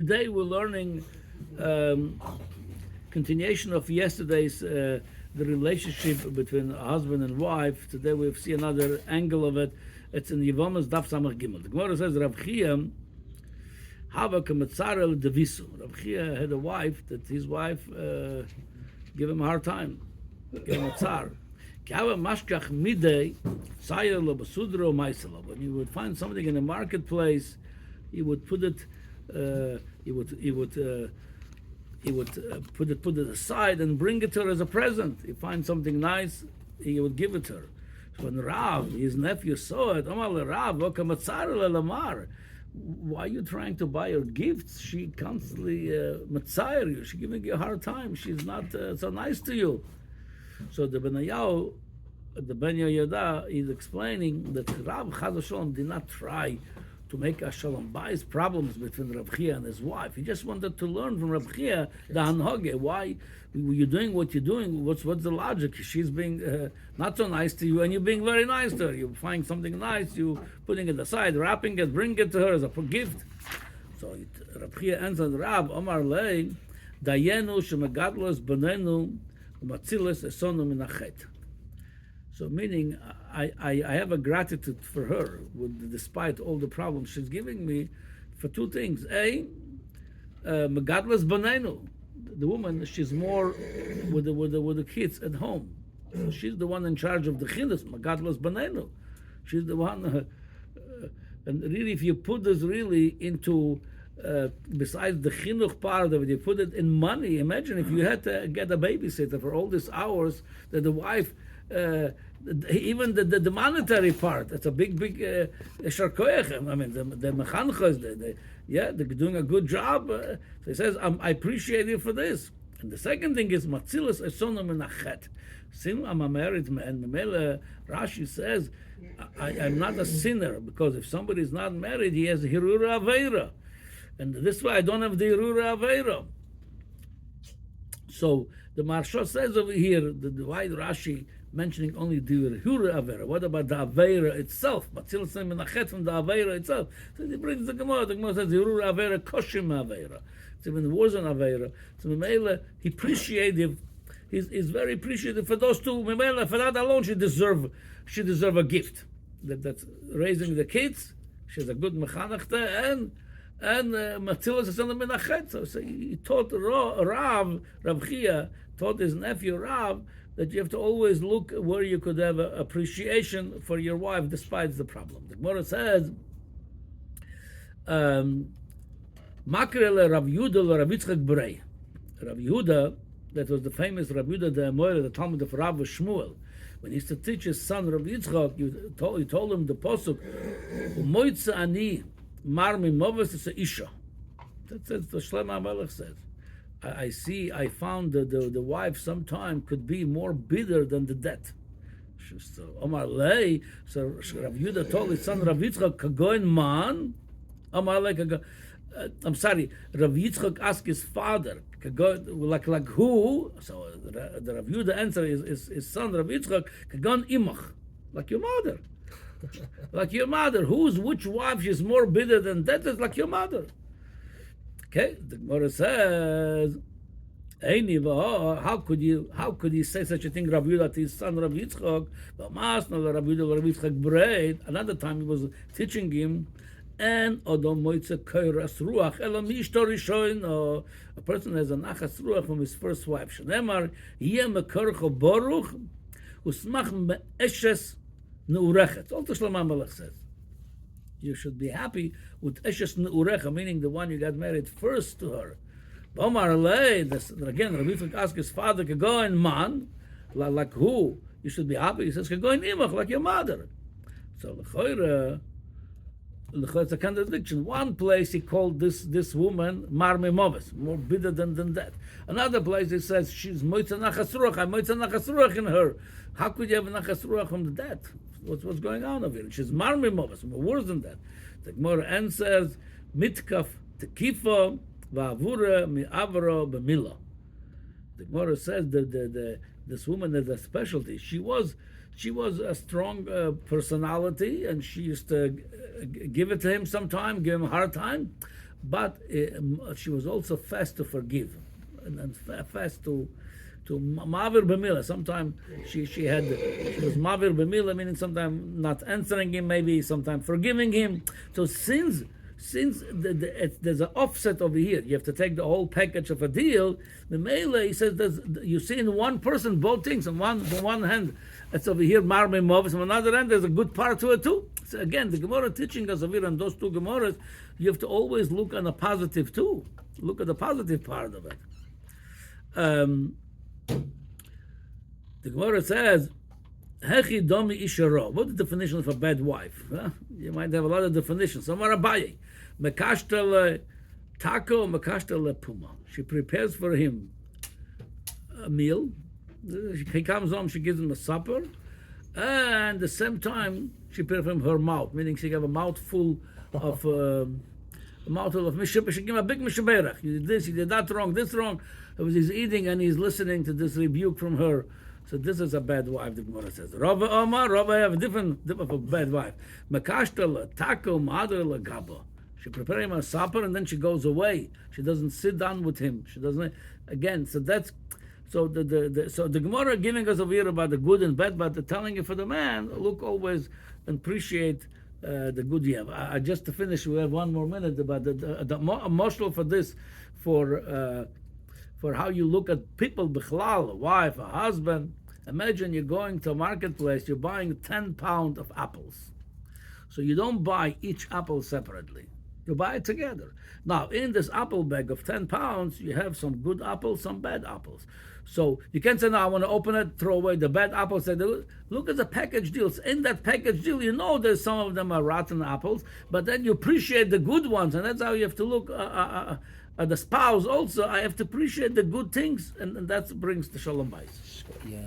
Today we're learning continuation of yesterday's the relationship between husband and wife. Today we see another angle of it. It's in Yevomas Daf Samach Gimel. The Gemara says Rav Chia Hava Kamatzara Devisu. Rav Chia had a wife that his wife gave him a hard time, gave him a tzar. Mashkach midday basudro maiselo. When you would find something in the marketplace, he would put it. He would put it aside and bring it to her as a present. He finds something nice, he would give it to her. So when Rav, his nephew, saw it, Amar Rav, why are you trying to buy her gifts? She constantly matzayir you. She's giving you a hard time. She's not so nice to you. So the Ben Yehoyada is explaining that Rav Chaz v'Shalom did not try to make a shalom bayis problems between Rav Chia and his wife. He just wanted to learn from Rav Chia the hanhage. Why were you doing what you're doing? What's the logic? She's being not so nice to you, and you're being very nice to her. You find something nice, you putting it aside, wrapping it, bring it to her as a gift. So Rav Chia answered, Rav Omar Lei Dayenu shemegadlos benenu umatziles esonu minachet. So meaning, I have a gratitude for her, despite all the problems she's giving me, for two things. A, megadlas banenu, the woman, she's more with the kids at home. So she's the one in charge of the chilus, megadlas banenu. She's the one, and really, if you put this really into, besides the chinuch part of it, you put it in money. Imagine if you had to get a babysitter for all these hours that the wife, even the monetary part, it's a big sharkoyachem. I mean, the mechanchos, they're doing a good job. So he says, I appreciate you for this. And the second thing is matzilas esonu menachet. Since I'm a married man, Rashi says, I'm not a sinner, because if somebody is not married, he has hirura aveira, and this way I don't have the hirura aveira. So the Maharsha says over here, the why Rashi mentioning only the Hura Avera. What about the Avera itself? Matzilas menachet from the Avera itself. So he brings the Gemara. The Gemara says the Hura Avera koshim Avera. It's even worse than Avera. So Memela, he appreciative. He's very appreciative for those two. Memela, for that alone, she deserve a gift. That's raising the kids. She's a good mechanachta, and Matzilas is on the menachet. So he taught Rav Chia taught his nephew Rav that you have to always look where you could have appreciation for your wife despite the problem. The Gemara says, Makrele Rav Yehuda Rav Yitzchak Brei. Rav Yehuda, that was the famous Rav Yehuda the Amoyer, the Talmud of Rav Shmuel. When he used to teach his son Rav Yitzchak, he told him the pasuk, Umoitza ani mar mimoves is a isha. That's the Shlomo HaMelech says. I found that the wife sometime could be more bitter than the debt. So Omar Lei, so Rav Yehuda told his son Rav Yitzchak, Kagoin man, Omar Lei, I'm sorry, Rav Yitzchak asked his father, like who? So the Rav Yehuda answer is his son Rav Yitzchak, Kagon imach, like your mother. Like your mother. Which wife is more bitter than that? Is like your mother. Okay, the Gemara says, how could he say such a thing, Rav Yehuda, to his son Rav Yitzchak? Another time he was teaching him, and a person has a nachas ruach from his first wife. Shneimar, baruch usmach me'eshes neurechet. All the Shlomo HaMelech says. You should be happy with Eshes Ne'urecha, meaning the one you got married first to her. Omar Lei, again, Rabbi Yitzchak asked his father, Kagoin man, like who? You should be happy. He says, Kagoin imach, like your mother. So, L'choira, it's a contradiction. One place he called this woman Mar Mimoves, more bitter than that. Another place he says, she's Moitza Nachas Ruach, I'm Moitza Nachas Ruach in her. How could you have a Nachas Ruach from the dead? What's going on over here? She's Mar Mimoves, more worse than that. The Gemara answers, Mitkaf Tekifa Va'avura Mi'avro B'mila. The Gemara says that this woman has a specialty. She was a strong personality, and she used to give it to him sometime, give him a hard time. but she was also fast to forgive, and fast to mavir b'mila. Sometimes she was mavir b'mila, meaning sometimes not answering him, maybe sometimes forgiving him. So since there's an offset over here, you have to take the whole package of a deal. The Mele, he says, you see in one person both things. On one hand, it's over here marbe movis. On another hand, there's a good part to it too. So again, the Gemara teaching us over here on those two Gemaras, you have to always look on the positive too. Look at the positive part of it. The Gemara says, Hechi domi isharo. What's the definition of a bad wife? Huh? You might have a lot of definitions. Some are abaye. Mekashtel taco, mekashtel puma. She prepares for him a meal. He comes home, she gives him a supper, and at the same time she prepares for him her mouth, meaning she have a mouthful of mishab. She give him a big mishaberach. You did this, you did that wrong, this wrong. It was he's eating and he's listening to this rebuke from her. So this is a bad wife, the Gemara says. Rava have a different of a bad wife. Mekashtel taco mother gaba. She prepares him a supper and then she goes away. She doesn't sit down with him. She doesn't again. So that's so the Gemara giving us over here about the good and bad, but telling you for the man, look always and appreciate the good you have. I just to finish, we have one more minute about the emotional for this for how you look at people bichlal, a wife, a husband. Imagine you're going to a marketplace, you're buying 10 pounds of apples. So you don't buy each apple separately. You buy it together. Now, in this apple bag of 10 pounds, you have some good apples, some bad apples. So you can't say, no, I want to open it, throw away the bad apples. Look at the package deals. In that package deal, you know there's some of them are rotten apples, but then you appreciate the good ones, and that's how you have to look at the spouse also. I have to appreciate the good things, and that brings the shalom bayis. Yeah.